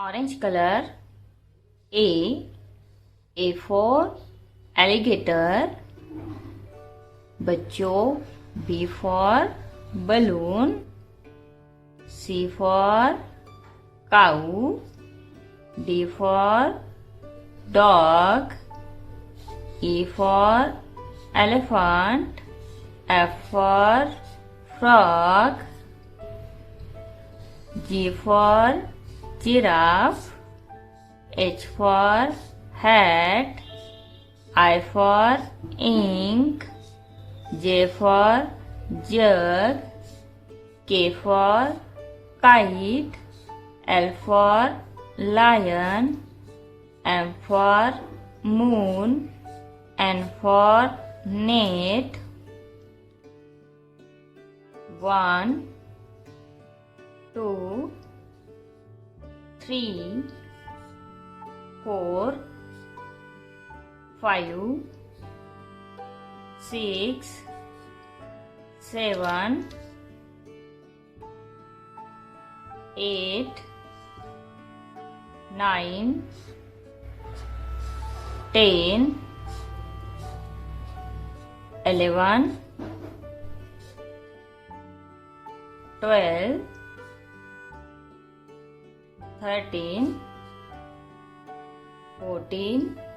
Orange color. A for alligator. बच्चों. B for balloon. C for cow. D for dog. E for elephant. F for frog. G for giraffe. H for hat. I for ink. J for jug. K for kite. L for lion. M for moon. N for net. 1 2 3 4 5 6 7 8 9 10 11 12 13 14